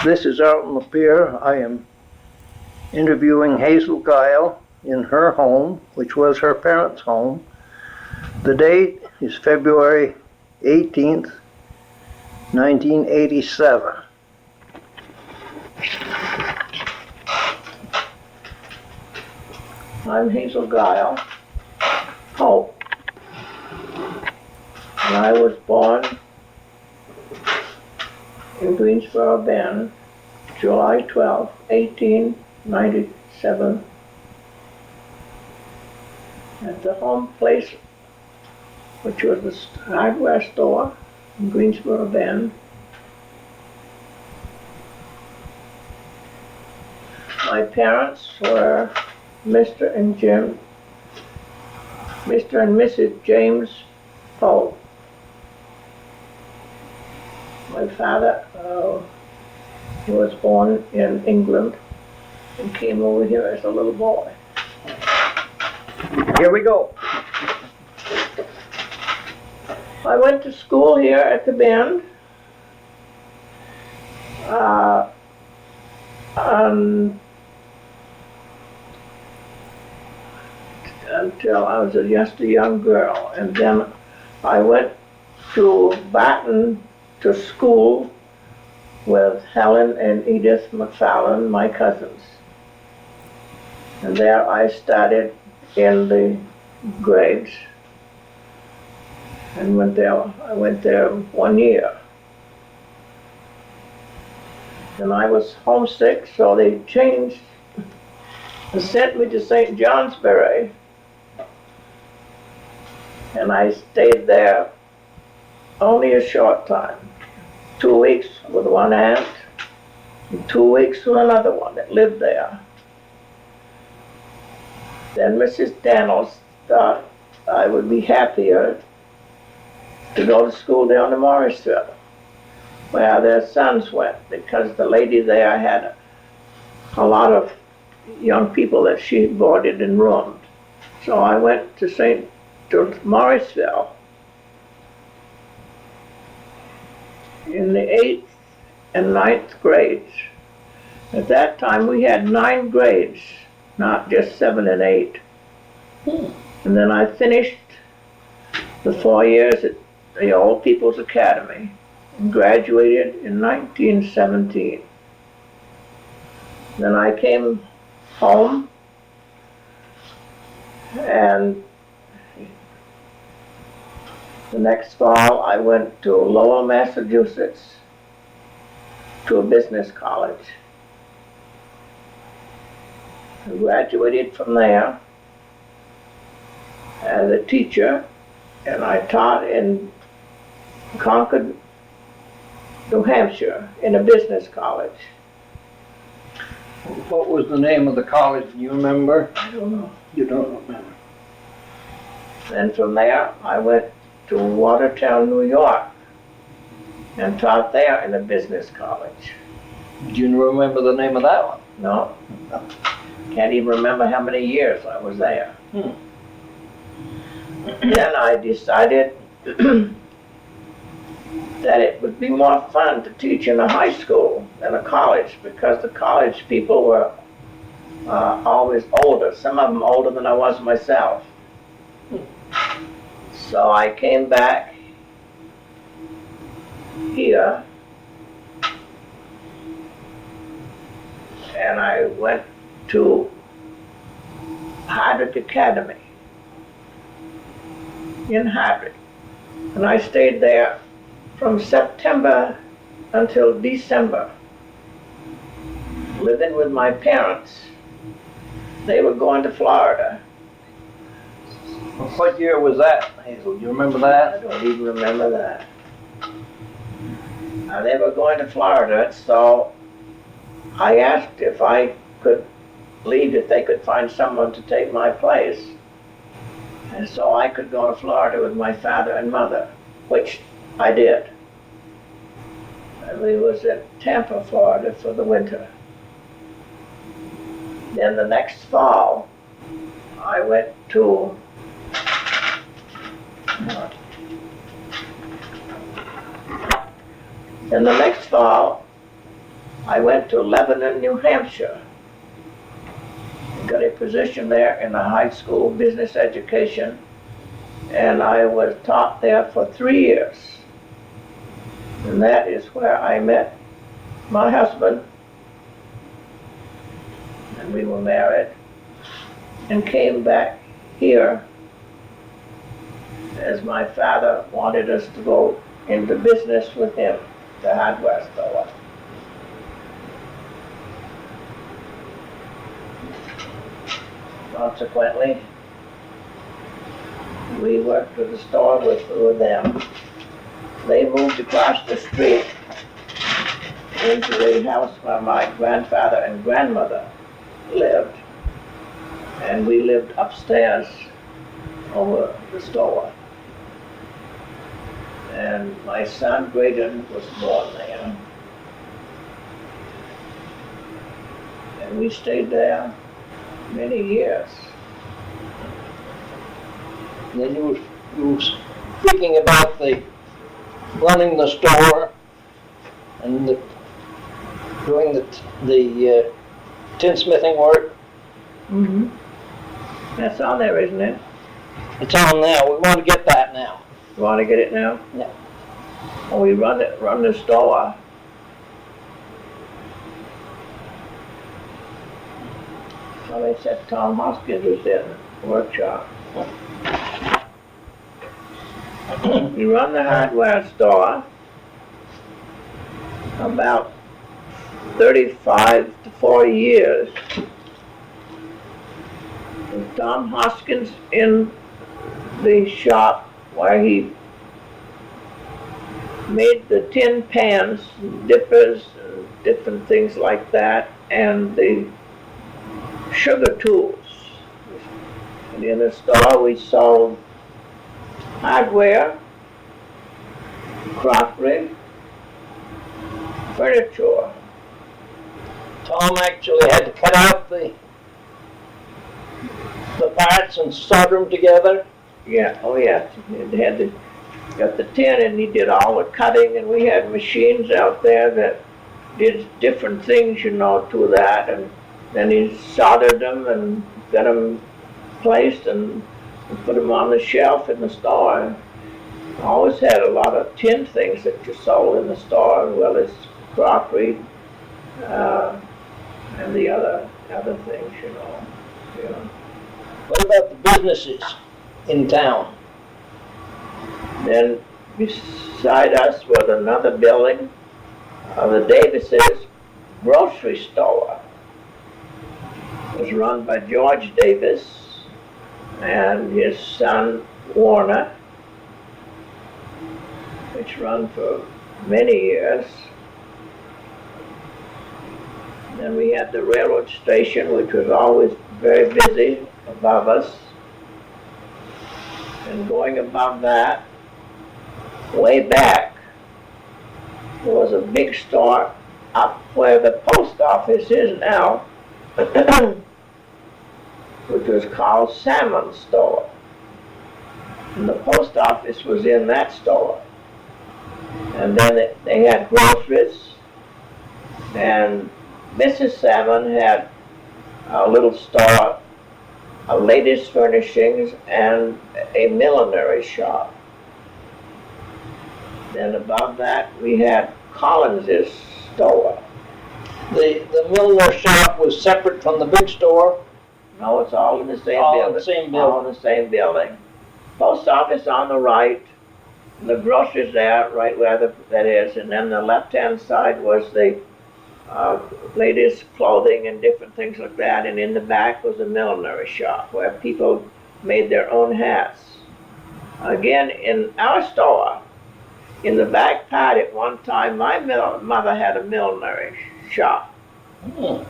This is Arleton LaPierre. I am interviewing Hazel Giles in her home, which was her parents' home. The date is February 18th, 1987. I'm Hazel Giles, Hope, and I was born in Greensboro Bend, July 12, 1897, at the home place, which was the hardware store in Greensboro Bend. My parents were Mr. and Mrs. James Poe. My father was born in England and came over here as a little boy. Here we go. I went to school here at the Bend until I was just a young girl, and then I went to Baton to school with Helen and Edith McFarland, my cousins. And there I studied in the grades and I went there 1 year. And I was homesick, so they changed and sent me to St. Johnsbury. And I stayed there only a short time. 2 weeks with one aunt, and 2 weeks with another one that lived there. Then Mrs. Daniels thought I would be happier to go to school down to Morrisville, where their sons went, because the lady there had a lot of young people that she boarded and roomed. So I went to Morrisville in the 8th and 9th grades. At that time we had 9 grades, not just 7 and 8. And then I finished the 4 years at the Old People's Academy and graduated in 1917. Then I came home, and the next fall I went to Lowell, Massachusetts, to a business college. I graduated from there as a teacher, and I taught in Concord, New Hampshire, in a business college. What was the name of the college? Do you remember? I don't know. You don't remember. Then from there I went to Watertown, New York, and taught there in a business college. Do you remember the name of that one? No. Can't even remember how many years I was there. Then I decided that it would be more fun to teach in a high school than a college, because the college people were always older, some of them older than I was myself. So I came back here and I went to Hardwick Academy in Hardwick, and I stayed there from September until December, living with my parents. They were going to Florida. What year was that, Hazel? Do you remember that? I don't even remember that. They were going to Florida, so I asked if I could leave, if they could find someone to take my place. And so I could go to Florida with my father and mother, which I did. And we was in Tampa, Florida for the winter. Then the next fall, I went to In the next fall, I went to Lebanon, New Hampshire. Got a position there in the high school business education, and I was taught there for 3 years. And that is where I met my husband, and we were married, and came back here as my father wanted us to go into business with him, the hardware store. Consequently, we worked with the store with them. They moved across the street into the house where my grandfather and grandmother lived, and we lived upstairs over the store. And my son, Graydon, was born there. And we stayed there many years. And then you were speaking about the running the store and doing the tinsmithing work. Mm-hmm. That's on there, isn't it? It's on now. We want to get that now. You want to get it now? Yeah. Well, we run the store. Well, they said Tom Hoskins was in the workshop. We run the hardware store about 35 to 40 years. With Tom Hoskins in the shop where he made the tin pans, dippers, and different things like that, and the sugar tools. And in the store we sold hardware, crockery, furniture. Tom actually had to cut out the parts and solder them together. Yeah, oh yeah, he had got the tin and he did all the cutting, and we had machines out there that did different things, you know, to that, and then he soldered them and got them placed and put them on the shelf in the store. Always had a lot of tin things that you sold in the store, as well as crockery and the other things, you know. Yeah. What about the businesses in town? Then beside us was another building of the Davises grocery store. It was run by George Davis and his son Warner, which run for many years. Then we had the railroad station, which was always very busy above us. And going above that, way back, there was a big store up where the post office is now, which was called Salmon Store. And the post office was in that store. And then they had groceries, and Mrs. Salmon had a little store of ladies' furnishings and a millinery shop. Then above that we had Collins's store. The milliner shop was separate from the big store. No, it's all in the same All building. in the same All building. in the same building. Post office on the right, the groceries there, right where that is, and then the left-hand side was the ladies' clothing and different things like that, and in the back was a millinery shop where people made their own hats. Again, in our store, in the back part at one time, my mother had a millinery shop.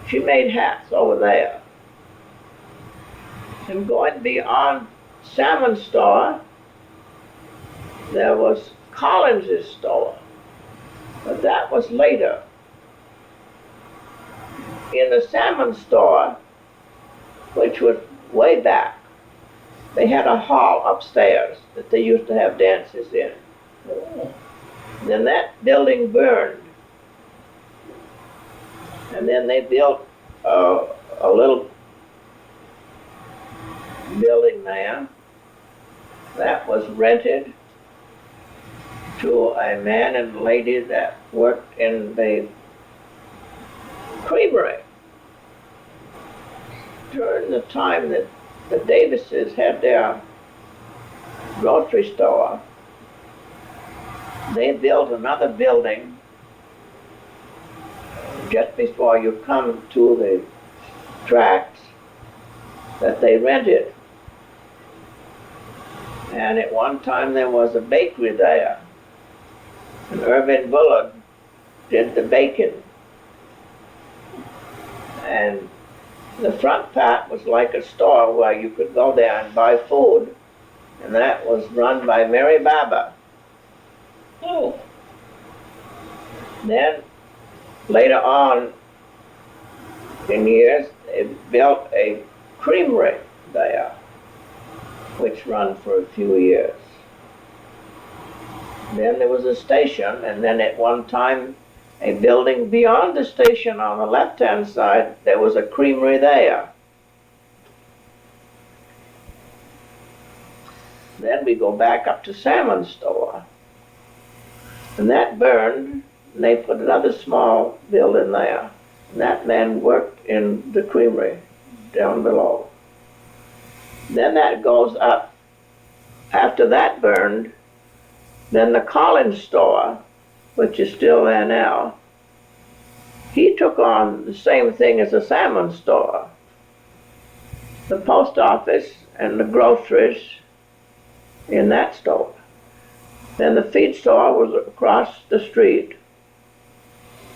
She made hats over there. And going beyond Salmon Store, there was Collins's store, but that was later. In the Salmon Store, which was way back, they had a hall upstairs that they used to have dances in. Then that building burned. And then they built a little building there that was rented to a man and lady that worked in the creamery during the time that the Davises had their grocery store. They built another building just before you come to the tracks that they rented. And at one time there was a bakery there. And Irving Bullard did the baking. And the front part was like a store where you could go there and buy food. And that was run by Mary Barber. Oh, Then, later on in years, they built a creamery there, which ran for a few years. Then there was a station, and then at one time, a building beyond the station on the left-hand side, there was a creamery there. Then we go back up to Salmon's store. And that burned, and they put another small building there. And that man worked in the creamery down below. Then that goes up. After that burned, then the Collins store, which is still there now, he took on the same thing as the Salmon store. The post office and the groceries in that store. Then the feed store was across the street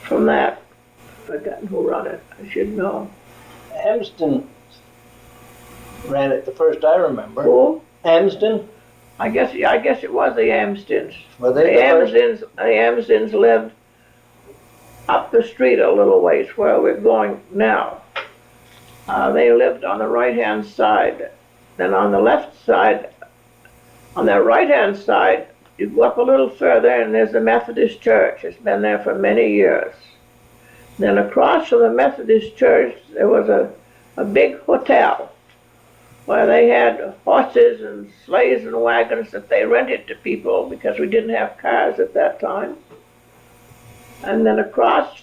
from that. I've forgotten who run it. I should know. Amsden ran it the first I remember. Who? Amsden? I guess it was the Amsteds. Were they The Amsteds lived up the street a little ways where we're going now. They lived on the right-hand side. Then on the left side, on the right-hand side, you go up a little further and there's the Methodist church. It's been there for many years. Then across from the Methodist church, there was a big hotel where they had horses and sleighs and wagons that they rented to people because we didn't have cars at that time. And then across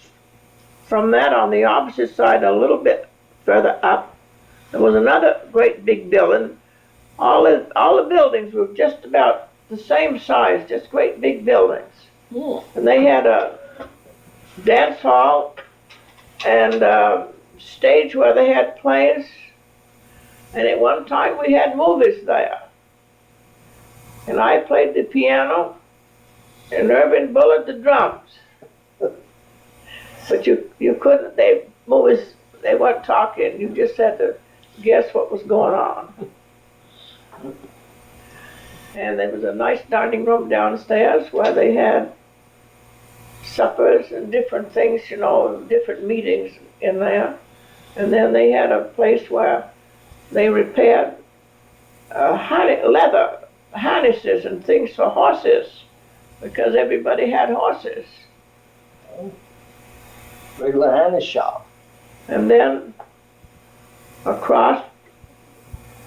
from that, on the opposite side, a little bit further up, there was another great big building. All the buildings were just about the same size, just great big buildings. Yeah. And they had a dance hall and a stage where they had plays. And at one time we had movies there. And I played the piano and Irving Bullard the drums. But you couldn't, they weren't talking. You just had to guess what was going on. And there was a nice dining room downstairs where they had suppers and different things, different meetings in there. And then they had a place where they repaired leather harnesses and things for horses because everybody had horses. Regular harness shop. And then across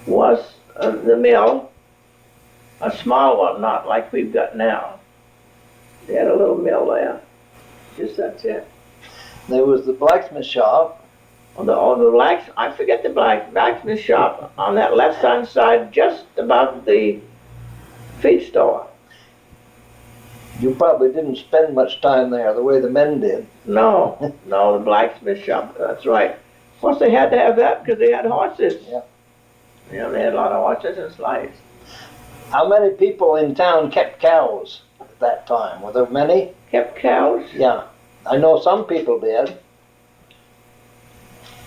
was the mill, a small one, not like we've got now. They had a little mill there. Just that's it. There was the blacksmith shop. I forget the blacksmith shop on that left-hand side, just above the feed store. You probably didn't spend much time there the way the men did. No, the blacksmith shop, that's right. Of course, they had to have that because they had horses. Yeah. They had a lot of horses and sleighs. How many people in town kept cows at that time? Were there many? Kept cows? Yeah. I know some people did.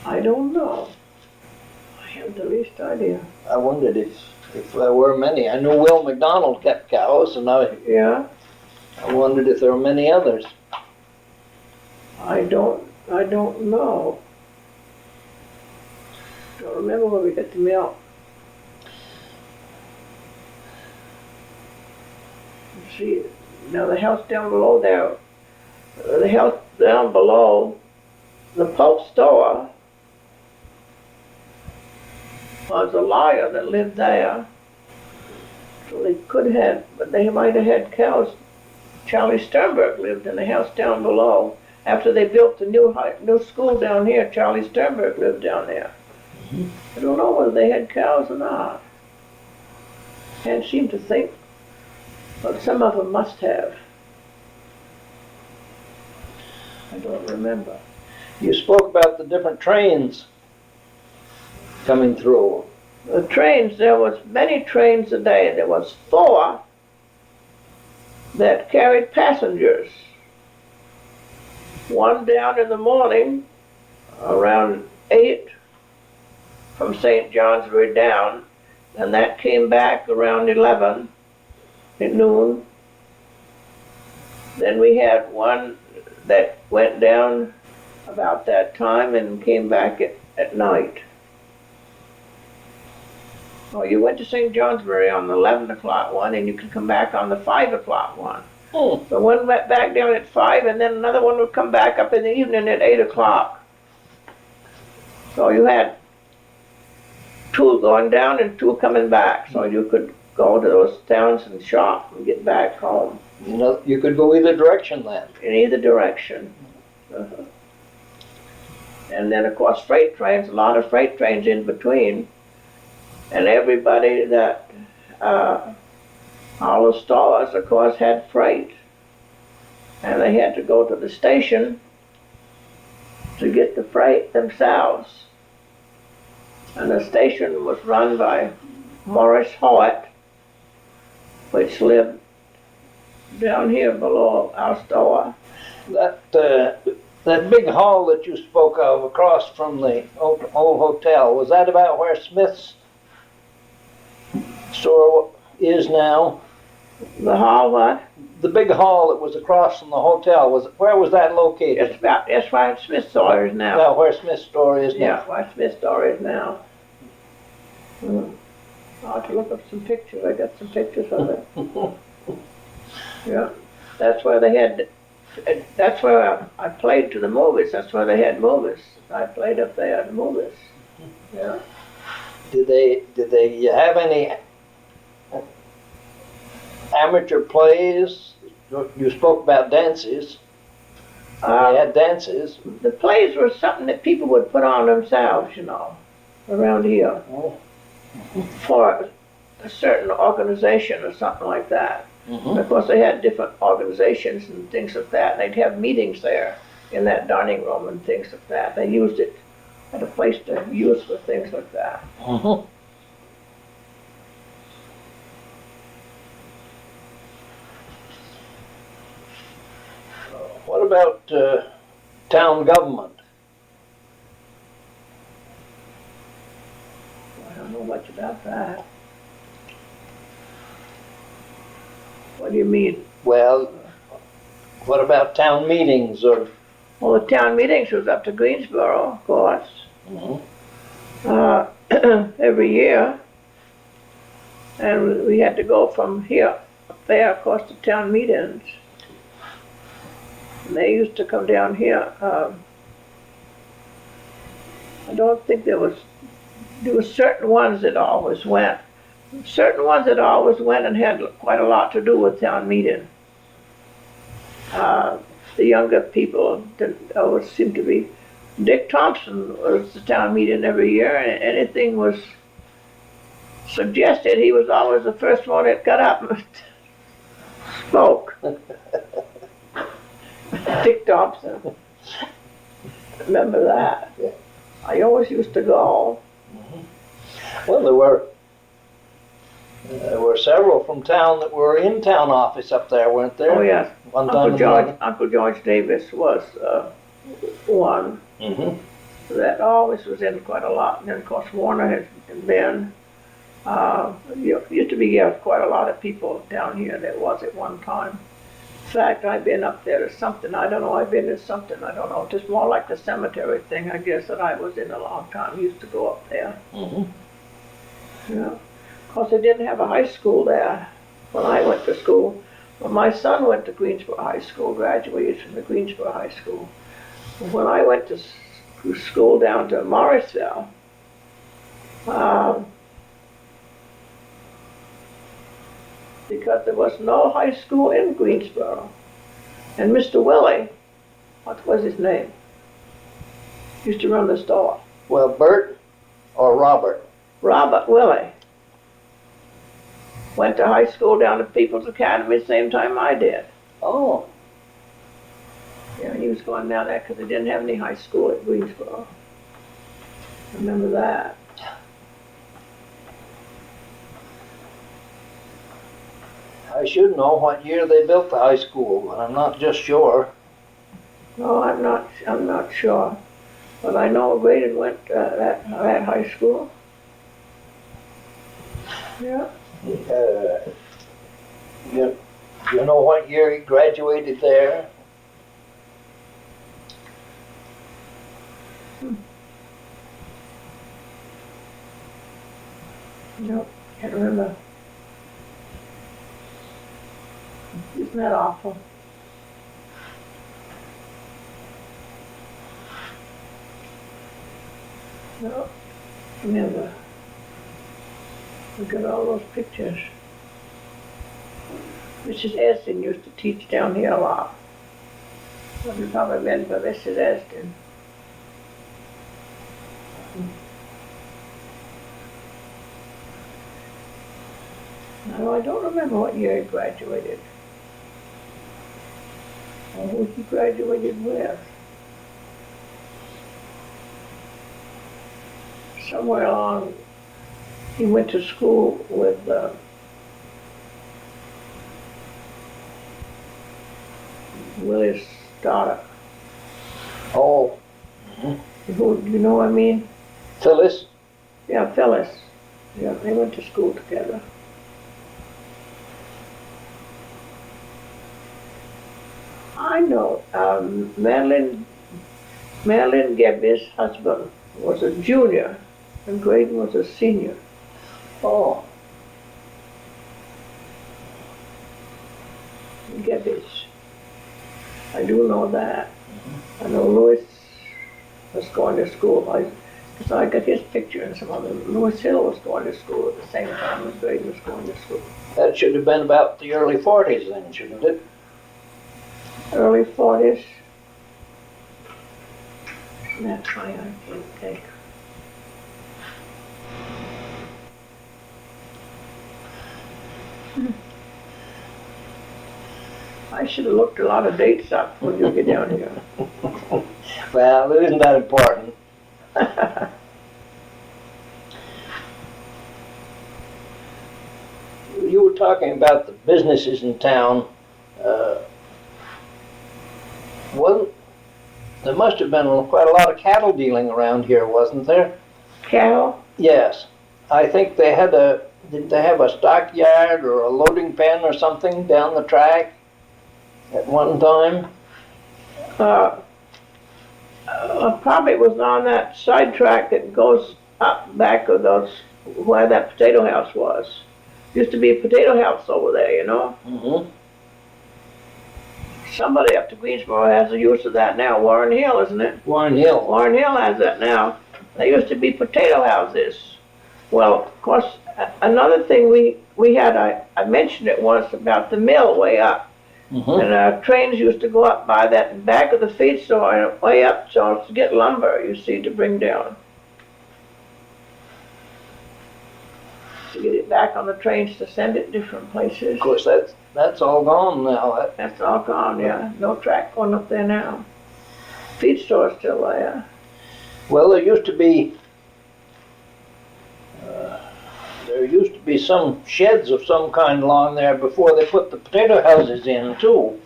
I don't know. I haven't the least idea. I wondered if there were many. I know Will McDonald kept cows, and Yeah? I wondered if there were many others. I don't know. Don't remember where we got the milk. See, now the house down below there, the house down below the Pope store was a lawyer that lived there. So they could have, but they might have had cows. Charlie Sternberg lived in the house down below. After they built the new school down here, Charlie Sternberg lived down there. I don't know whether they had cows or not. Can't seem to think, but some of them must have. I don't remember. You spoke about the different trains coming through. The trains, there was many trains a day. There was 4 that carried passengers. One down in the morning, around 8, from St. Johnsbury down, and that came back around 11 at noon. Then we had one that went down about that time and came back at night. Oh, you went to St. Johnsbury on the 11 o'clock one, and you could come back on the 5 o'clock one. Oh. So one went back down at 5, and then another one would come back up in the evening at 8 o'clock. So you had 2 going down and 2 coming back, so you could go to those towns and shop and get back home. You know, you could go either direction then. In either direction. And then, of course, freight trains, a lot of freight trains in between. And everybody that, all the stores, of course, had freight. And they had to go to the station to get the freight themselves. And the station was run by Morris Hoyt, which lived down here below our store. That big hall that you spoke of across from the old hotel, was that about where Smith's store is now? The hall, what? The big hall that was across from the hotel, where was that located? It's where Smith's store is now. About where Smith's store is now? Yeah, where Smith's store is now. I'll have to look up some pictures. I got some pictures of it. Yeah, that's where they had, that's where I played to the movies. That's where they had movies. I played up there at the movies. Yeah. Did they have any amateur plays? You spoke about dances. They had dances. The plays were something that people would put on themselves, you know, around here. Oh. For a certain organization or something like that. Mm-hmm. Of course, they had different organizations and things like that. And they'd have meetings there in that dining room and things like that. They used it at a place to use for things like that. Mm-hmm. What about town government? I don't know much about that. What do you mean? Well, what about town meetings or? Well, the town meetings was up to Greensboro, of course. Mm-hmm. Every year. And we had to go from here up there, of course, to town meetings. And they used to come down here. I don't think there were certain ones that always went. Certain ones that always went and had quite a lot to do with town meeting. The younger people didn't always seem to be. Dick Thompson was the town meeting every year, and anything was suggested, he was always the first one that got up and spoke. Dick Thompson. Remember that? Yeah. I always used to go. Mm-hmm. Well, there were several from town that were in town office up there, weren't there? Oh yes. One time Uncle George Davis was one that always was in quite a lot. And then of course Warner had been. Used to be quite a lot of people down here that was at one time. In fact, I've been up there to something, I don't know, I've been to something, I don't know, just more like the cemetery thing, I guess, that I was in a long time, used to go up there. Mm-hmm. Yeah. Of course, they didn't have a high school there when I went to school. Well, my son went to Greensboro High School, graduated from the Greensboro High School. When I went to to school down to Morrisville. Because there was no high school in Greensboro. And Mr. Willie, what was his name? Used to run the store. Well, Bert or Robert? Robert Willie. Went to high school down to People's Academy the same time I did. Oh, Yeah, he was going down there because they didn't have any high school at Greensboro. Remember that. I should know what year they built the high school, but I'm not just sure. No, I'm not sure. But I know Graydon went to that high school. Yeah. You know what year he graduated there? No, can't remember. Isn't that awful? No, remember. Look at all those pictures. Mrs. Eston used to teach down here a lot. I've probably been by Mrs. Eston. No, I don't remember what year he graduated. Or who he graduated with. Somewhere along, he went to school with Willie's daughter. Oh, Who, you know what I mean? Phyllis? Yeah, Phyllis. Yeah, they went to school together. I know, Madeline Gebbe's husband was a junior and Graydon was a senior. Oh, Gebbe's. I do know that. I know Lewis was going to school. Because I got his picture and some other. Lewis Hill was going to school at the same time as Graydon was going to school. that should have been about the early 40s then, shouldn't it? Early 40s. That's why I can't think. I should have looked a lot of dates up when you get down here. Well, it isn't that important. You were talking about the businesses in town. There must have been quite a lot of cattle dealing around here, wasn't there? Cattle? Yes. I think they had did they have a stockyard or a loading pen or something down the track at one time? Probably it was on that side track that goes up back of those, where that potato house was. Used to be a potato house over there, you know? Mm-hmm. Somebody up to Greensboro has the use of that now. Warren Hill, isn't it? Warren Hill. Warren Hill has that now. They used to be potato houses. Well, of course, another thing we had, I mentioned it once about the mill way up. Mm-hmm. And our trains used to go up by that back of the feed store and way up so to get lumber, you see, to bring down. To get it back on the trains to send it different places. Of course, that's all gone now. That's all gone, yeah. No track going up there now. Feed store's still there. Well, there used to be some sheds of some kind along there before they put the potato houses in too.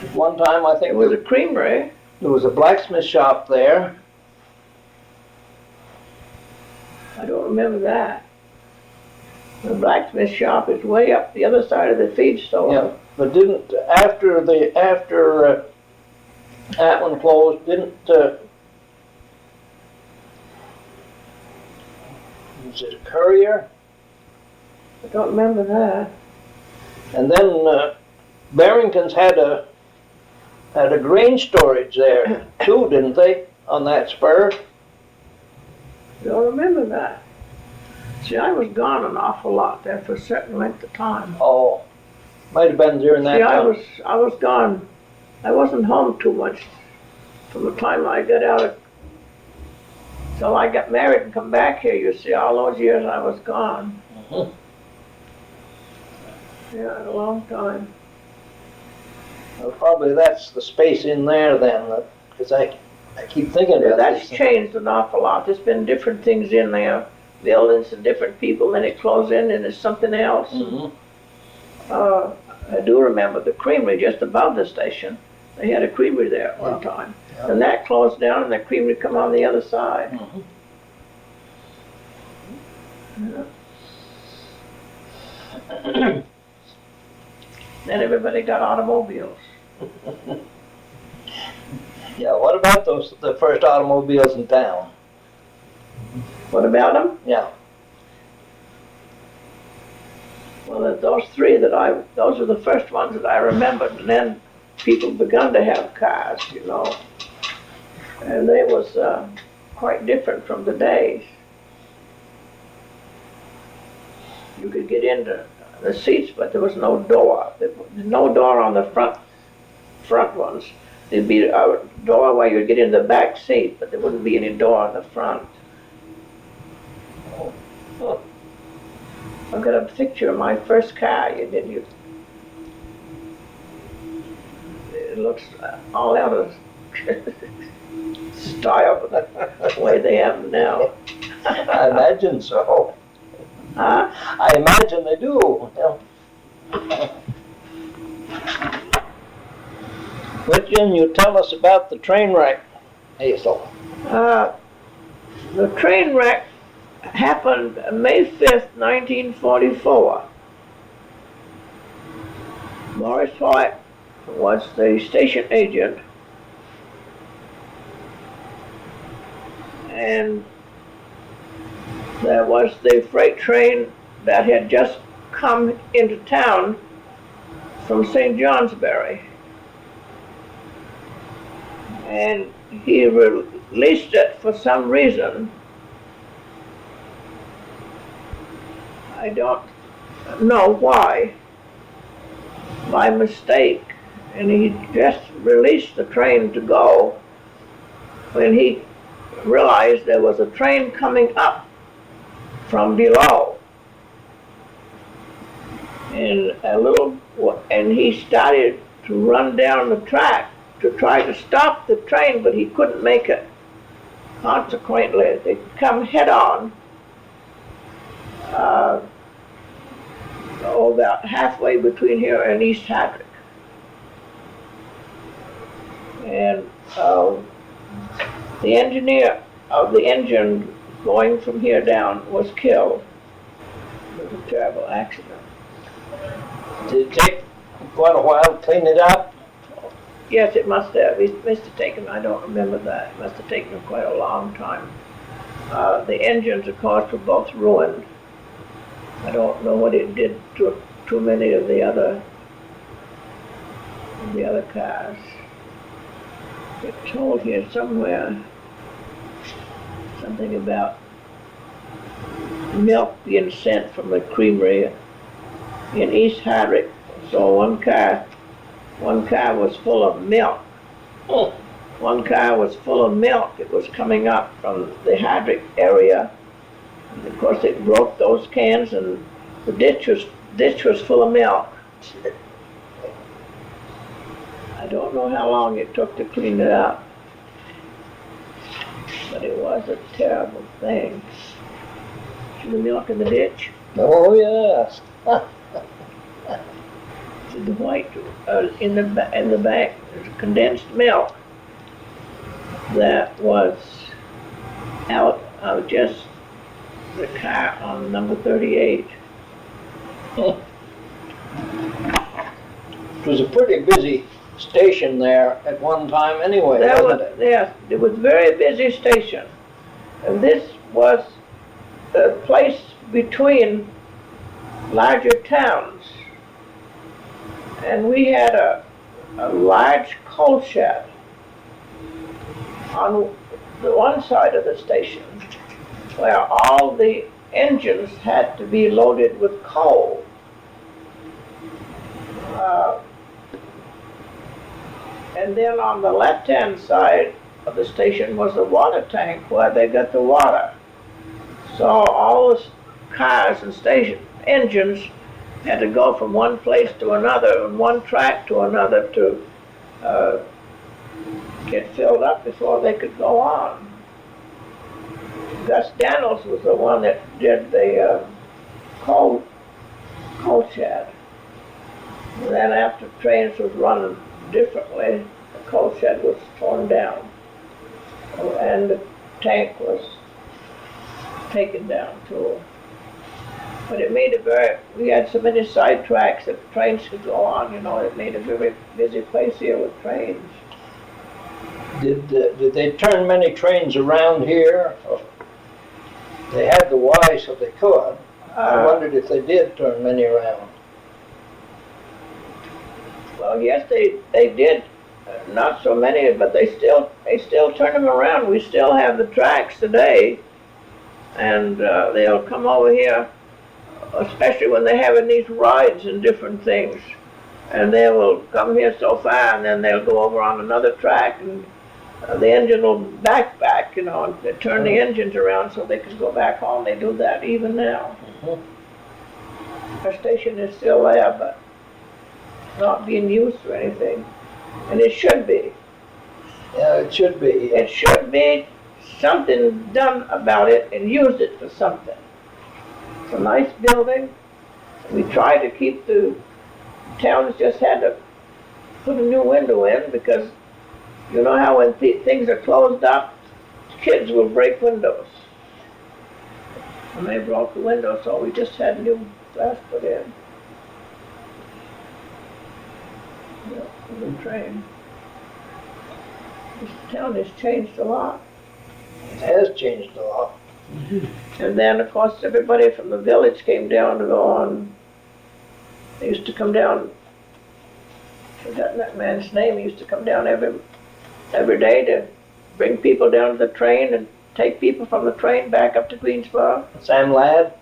At one time, I think It was a creamery. there was a blacksmith shop there. I don't remember that. The blacksmith shop is way up the other side of the feed store. Yeah, but didn't after that one closed, didn't was it a courier? I don't remember that. And then Barrington's had had a grain storage there too, didn't they, on that spur? Don't remember that. See, I was gone an awful lot there for a certain length of time. Oh, might have been during that See, time. I was gone. I wasn't home too much from the time I got out of, till I got married and come back here. You see, all those years I was gone. Mhm. Yeah, a long time. Well, probably that's the space in there then, because I keep thinking Yeah, about that's this. changed an awful lot. There's been different things in there, buildings and different people, then it closed in and it's something else. Mhm. I do remember the creamery just above the station. They had a creamery there at one time. Yeah. And that closed down and the creamery come on the other side. Mhm. Yeah. Then everybody got automobiles. Yeah, what about the first automobiles in town? What about them? Yeah. Well, those three those are the first ones that I remembered. And then people begun to have cars, you know. And they was quite different from today's. You could get into the seats, but there was no door. There was no door on the front ones. There'd be a door where you'd get in the back seat, but there wouldn't be any door on the front. Oh. I've got a picture of my first car. It looks all out of style the way they have them now. I imagine so. Huh? I imagine they do. Yeah. What can you tell us about the train wreck, Hazel? The train wreck happened May 5th, 1944. Morris White was the station agent, and there was the freight train that had just come into town from St. Johnsbury. And he released it for some reason. I don't know why, by mistake. And he just released the train to go when he realized there was a train coming up from below. And he started to run down the track to try to stop the train, but he couldn't make it. Consequently, they come head on, about halfway between here and East Hadrick. And the engineer of the engine going from here down was killed. It was a terrible accident. Did it take quite a while to clean it up? Yes, it must have. It must have taken, I don't remember that. It must have taken quite a long time. The engines, of course, were both ruined. I don't know what it did to too many of the other cars. It's told here somewhere something about milk being sent from the creamery in East Hadrick. So one car was full of milk. Oh. One car was full of milk. It was coming up from the Hadrick area. And of course, it broke those cans, and the ditch was full of milk. I don't know how long it took to clean it up, but it was a terrible thing. See the milk in the ditch? Oh, yes. See the white in the back, there's condensed milk that was out of just the car on number 38. It was a pretty busy station there at one time anyway, wasn't it? Yes, it was a very busy station. And this was a place between larger towns. And we had a large coal shed on the one side of the station where all the engines had to be loaded with coal. And then on the left-hand side of the station was the water tank where they got the water. So all the cars and station engines had to go from one place to another and one track to another to get filled up before they could go on. Gus Daniels was the one that did the coal shed. And then after trains was running differently, the coal shed was torn down and the tank was taken down too. But it made we had so many side tracks that trains could go on, you know, it made a very busy place here with trains. Did they turn many trains around here? They had the Y so they could. I wondered if they did turn many around. Well, yes, they did. Not so many, but they still turn them around. We still have the tracks today, and they'll come over here, especially when they're having these rides and different things. And they will come here so far, and then they'll go over on another track, and the engine will back, you know, and they turn the engines around so they can go back home. They do that even now. Our station is still there, but not being used for anything. And it should be. Yeah, it should be. It should be something done about it and used it for something. It's a nice building. We try to keep the towns just had to put a new window in because you know how when things are closed up, kids will break windows. And they broke the window, so we just had new glass put in. The train. This town has changed a lot. It has changed a lot. And then, of course, everybody from the village came down to go on. They used to come down. I've forgotten that man's name. He used to come down every day to bring people down to the train and take people from the train back up to Greensboro. Sam Ladd?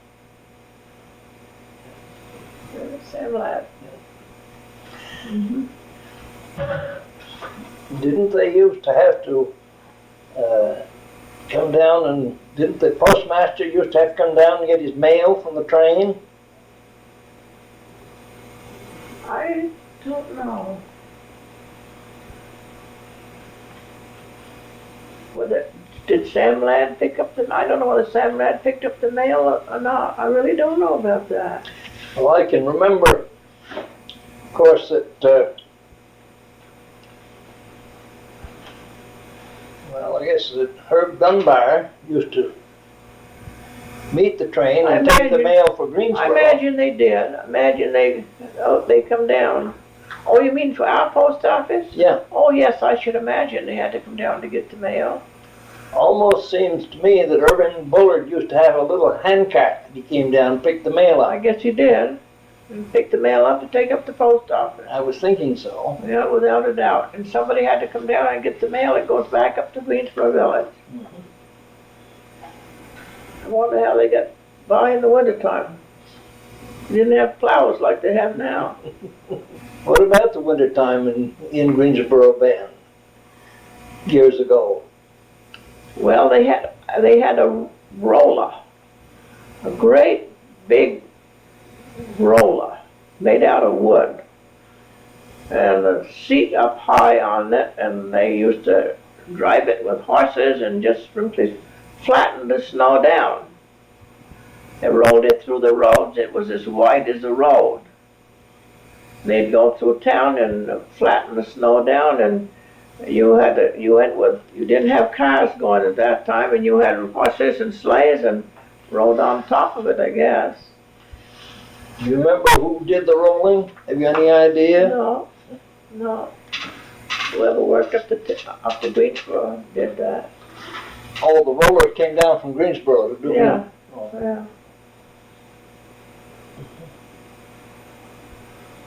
Sam Ladd. Didn't they used to have to come down and didn't the postmaster used to have to come down and get his mail from the train? I don't know. Did Sam Ladd pick up the? I don't know whether Sam Ladd picked up the mail or not. I really don't know about that. Well, I can remember, of course, that. Well, I guess that Herb Dunbar used to meet the train and take the mail for Greensboro. I imagine they did. I imagine they come down. Oh, you mean for our post office? Yeah. Oh, yes, I should imagine they had to come down to get the mail. Almost seems to me that Irving Bullard used to have a little handcart that he came down and picked the mail up. I guess he did. And picked the mail up to take up to the post office. I was thinking so. Yeah, without a doubt. And somebody had to come down and get the mail. It goes back up to Greensboro Village. I wonder how they got by in the wintertime. They didn't have plows like they have now. What about the wintertime in Greensboro Bend years ago? Well, they had a roller, a great big roller made out of wood, and a seat up high on it, and they used to drive it with horses and just simply flatten the snow down. They rolled it through the roads. It was as wide as the road. They'd go through town and flatten the snow down, and you didn't have cars going at that time, and you had horses and sleighs and rode on top of it, I guess. Do you remember who did the rolling? Have you any idea? No. Whoever worked up to Greensboro did that. Oh, the roller came down from Greensboro to do it? Yeah. Oh. Yeah.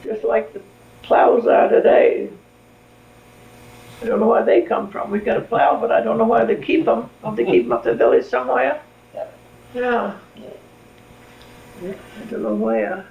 Just like the plows are today. I don't know where they come from. We got a plow, but I don't know where they keep them. Don't they keep them up the village somewhere? Yeah. Yeah. I don't know where.